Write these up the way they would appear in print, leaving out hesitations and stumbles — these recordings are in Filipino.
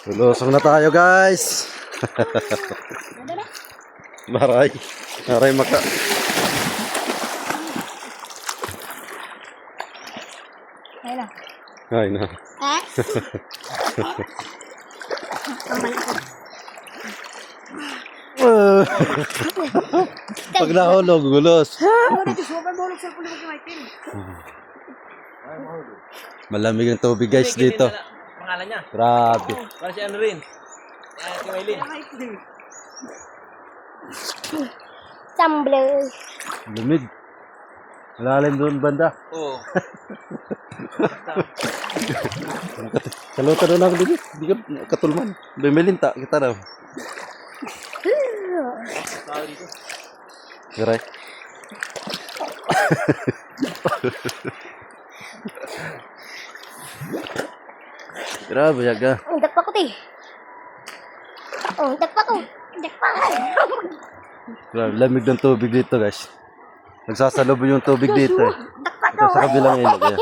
Lulusong na tayo, guys. Maray. Maray maka. Ayun na. Ay na. Ha? Pag nahulog, gulos. Malamig ang tubig, guys, dito. Pangalan niya. Grabe. Para si ano rin. Si Maylin. Tumbler. Lumig. Malalim doon banda. Oo. Kalutan na lang din. Hindi ka katulman. Bimelinta kita daw. Tao dito. Garay. Grabe yaga. Ang dakpa ko, te. Oh, dakpa ko. Dakpa ko. Grabe, lamig ng tubig dito, guys. Nagsasalobo yung tubig dito. Dakpa ko. Ito sa kabilang ilog. Yan.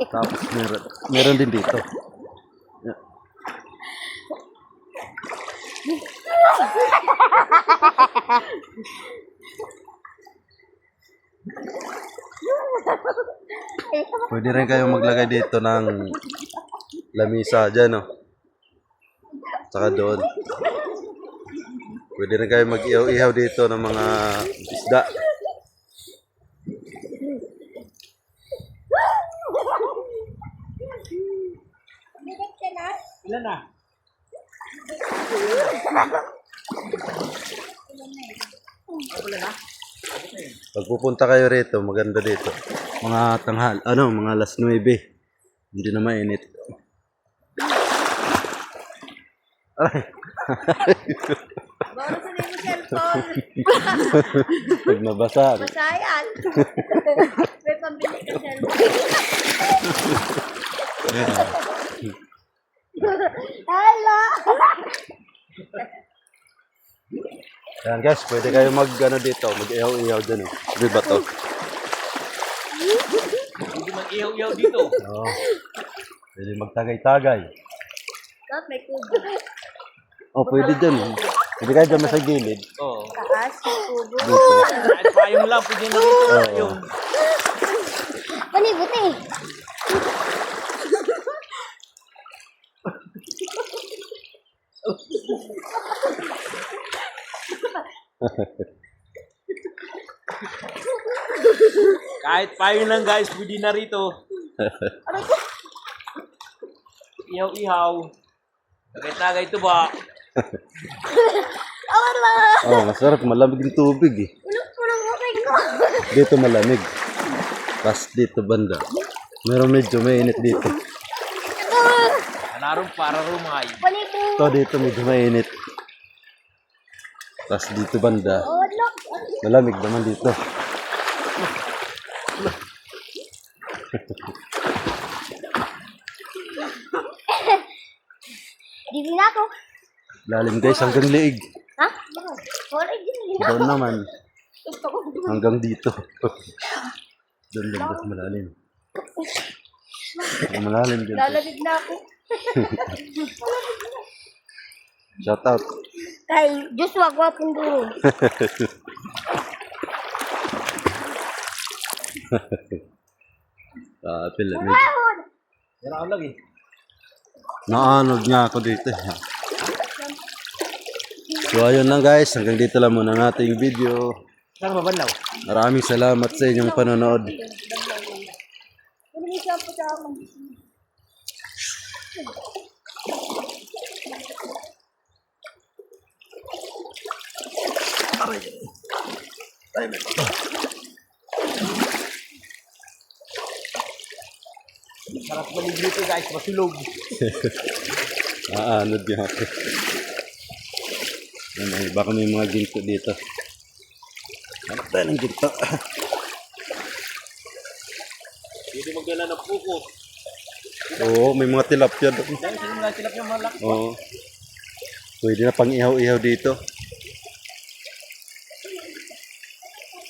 Tapos meron din dito. Yan. Pwede rin kayo maglagay dito ng lamisa dyan, no? Saka doon. Pwede rin kayo mag-ihaw-ihaw dito ng mga isda. Ilan na? Pag pupunta kayo rito, maganda dito. Mga tanghal, mga alas 9. Hindi na mainit. Ay. Bawa sa name cellphone. Pag nabasa. Masayan. May pambili ka cellphone. Hala. Ayan guys, pwede kayo dito, mag-ihaw-ihaw dyan. Di ba to? Hindi mag-iyaw-iyaw dito. Oo. Pwede magtagay-tagay. Stop, may kubo. Oh, pwede dyan. Pwede kayo dyan sa gilid. Oo. Taas, may kubo. Dito. Kahit payong lang, pwede na dito. Oo. Yung Panibuti. kahit payong lang guys, pwede na rito. Ihaw-ihaw. Tagay-tagay ito ba? Awan ba? Oh, masarap. Malamig yung tubig eh. Unang bukay ko. Dito malamig. Tapos dito banda. Meron medyo mainit dito. Anarong para rumay. Panibu. Ito dito medyo mainit. Tapos dito banda. Oh, look. Malamig naman dito. Dili na ako. Lalim guys, hanggang liig. Ha? Wala din. Doon naman. Gusto ko. Hanggang dito. Doon lang mas malalim. Malalim din. Lalamig na ako. Shout out. Kay Joshua, gwapong duro. Lamig. Yan ako lang eh. Naanod nga ako dito. So ayun lang guys, hanggang dito lang muna nating video. Saan mabanlaw? Maraming salamat sa inyong panonood. Ano yung siya po sa akin? Sarap malig dito guys, masulog. Naanod nga ako. Baka may mga ginto dito. Hanap tayo ng ginto. Pwede magdala ng puko. Oo, may mga tilapia doon. Dahil sa mga tilap yung malaki. Oo. Pwede na pang ihaw-ihaw dito.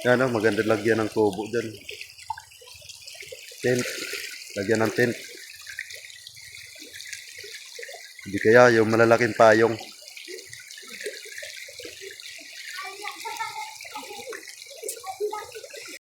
Yan o, maganda lagyan ng kubo dyan. Tent. Lagyan ng tent. Hindi kaya yung malalaking payong.